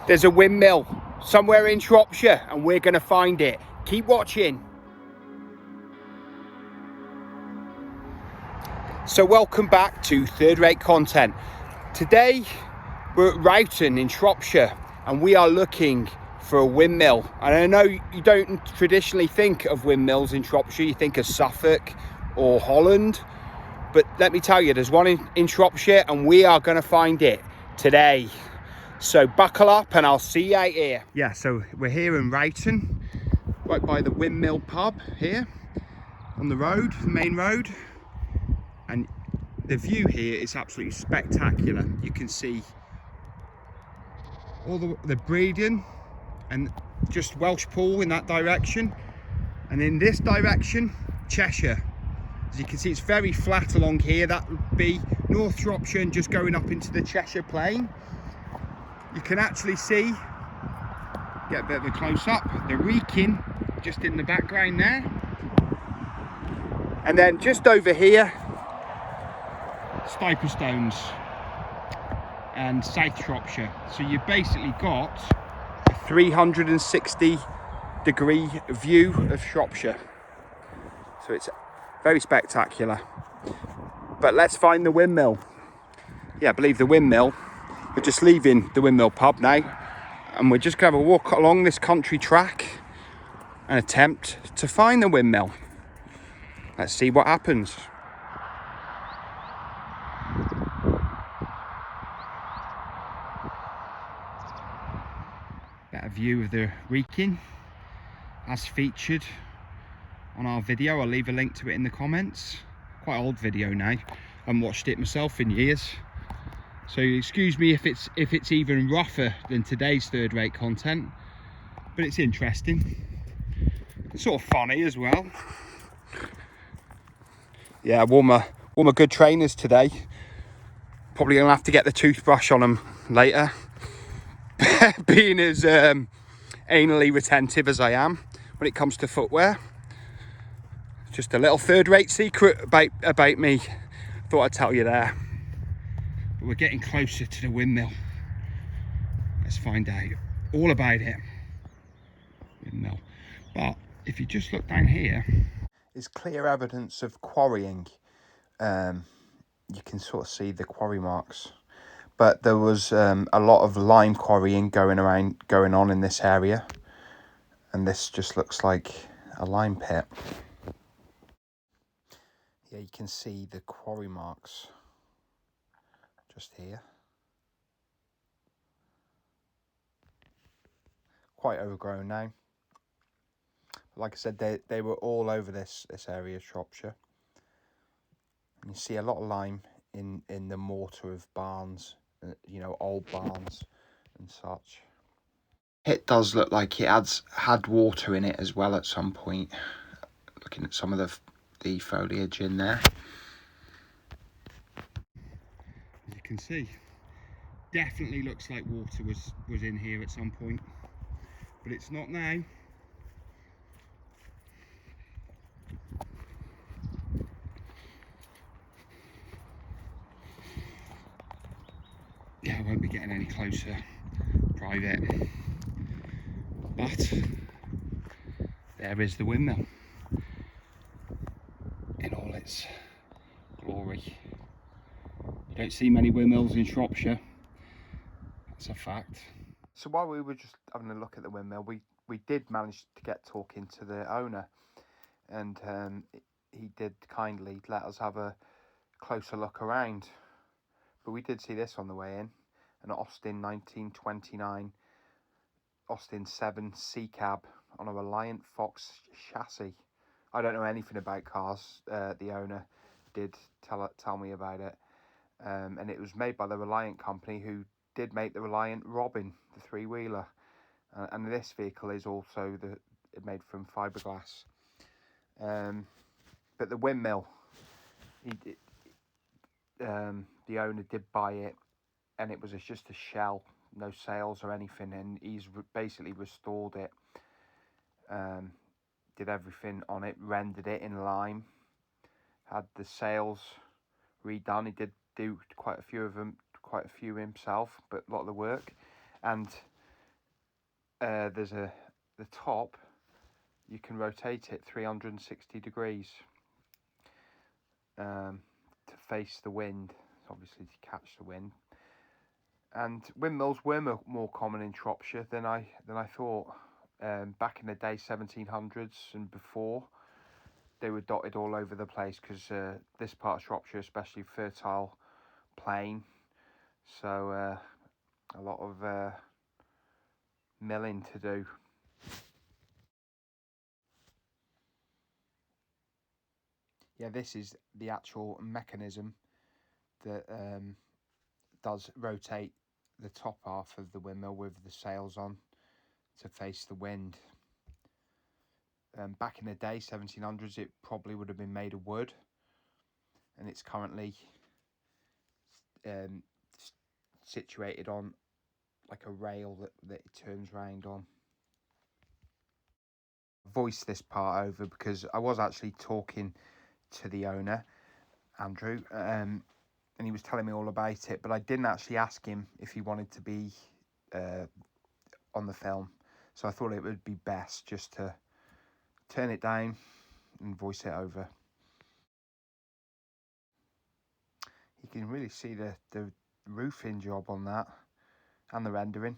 There's a windmill somewhere in Shropshire and we're going to find it. Keep watching. So welcome back to Third Rate Content. Today we're at Rowton in Shropshire and we are looking for a windmill. And I know you don't traditionally think of windmills in Shropshire, you think of Suffolk or Holland. But let me tell you, there's one in Shropshire and we are going to find it today. So buckle up and I'll see you out here. Yeah, so we're here in Rowton, right by the Windmill Pub here on the road, the main road. And the view here is absolutely spectacular. You can see all the breeding and just Welsh Pool in that direction. And in this direction, Cheshire. As you can see, it's very flat along here. That would be North Shropshire and just going up into the Cheshire Plain. You can actually see, get a bit of a close-up, the Wrekin just in the background there. And then just over here, Stones and South Shropshire. So you've basically got a 360-degree view of Shropshire. So it's very spectacular. But let's find the windmill. Yeah, I believe the windmill. We're just leaving the Windmill Pub now and we're just going to have a walk along this country track and attempt to find the windmill. Let's see what happens. Better view of the Wrekin as featured on our video. I'll leave a link to it in the comments. Quite old video now. I haven't watched it myself in years. So excuse me if it's even rougher than today's third rate content, but it's interesting. It's sort of funny as well. Yeah, wore my good trainers today. Probably gonna have to get the toothbrush on them later. Being as anally retentive as I am when it comes to footwear. Just a little third rate secret about me. Thought I'd tell you there. But we're getting closer to the windmill. Let's find out all about it. Windmill. But if you just look down here, it's clear evidence of quarrying. You can sort of see the quarry marks. But there was a lot of lime quarrying going on in this area. And this just looks like a lime pit. Yeah, you can see the quarry marks just here. Quite overgrown now. Like I said, they were all over this area of Shropshire. And you see a lot of lime in the mortar of barns, you know, old barns and such. It does look like it had water in it as well at some point. Looking at some of the foliage in there. As you can see, definitely looks like water was in here at some point, but it's not now. Yeah, I won't be getting any closer, private. But there is the windmill in all its glory. You don't see many windmills in Shropshire. That's a fact. So while we were just having a look at the windmill, we did manage to get talking to the owner, and he did kindly let us have a closer look around. But we did see this on the way in, an Austin 1929 Austin 7 C cab on a Reliant Fox chassis. I don't know anything about cars. The owner did tell me about it, and it was made by the Reliant company, who did make the Reliant Robin, the three-wheeler, and this vehicle is also made from fiberglass. But the windmill, the owner did buy it, and it was just a shell, no sails or anything, and he's basically restored it. Did everything on it, rendered it in lime, had the sails redone. He did do quite a few himself, but a lot of the work. And there's the top, you can rotate it 360 degrees to face the wind, obviously to catch the wind. And windmills were more common in Shropshire than I thought. Back in the day, 1700s and before, they were dotted all over the place, because this part of Shropshire, especially fertile plain, so a lot of milling to do. Yeah, this is the actual mechanism that does rotate the top half of the windmill with the sails on to face the wind. Back in the day, 1700s, it probably would have been made of wood, and it's currently situated on like a rail that it turns round on. Voice this part over because I was actually talking to the owner, Andrew, and he was telling me all about it, but I didn't actually ask him if he wanted to be on the film, so I thought it would be best just to turn it down and voice it over. You can really see the roofing job on that and the rendering.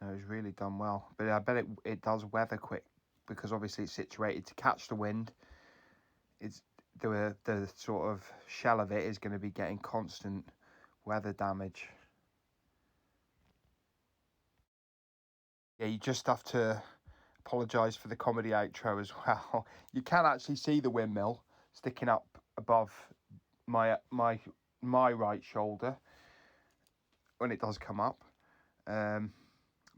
You know, it's really done well, but I bet it does weather quick, because obviously it's situated to catch the wind. It's the sort of shell of it is going to be getting constant weather damage. Yeah, you just have to apologise for the comedy outro as well. You can actually see the windmill sticking up above my right shoulder when it does come up.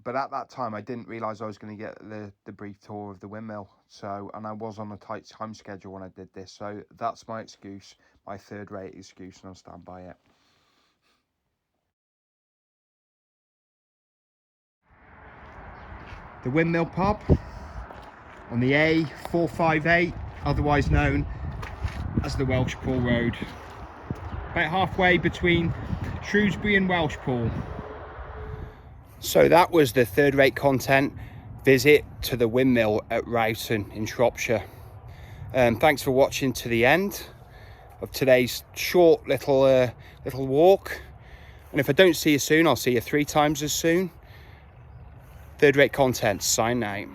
But at that time, I didn't realise I was going to get the brief tour of the windmill. And I was on a tight time schedule when I did this. So that's my excuse, my third-rate excuse, and I'll stand by it. The Windmill Pub on the A458, otherwise known as the Welshpool Road. About halfway between Shrewsbury and Welshpool. So that was the third-rate content visit to the windmill at Rowton in Shropshire. Thanks for watching to the end of today's short little walk. And if I don't see you soon, I'll see you 3 times as soon. Third-rate content, sign out.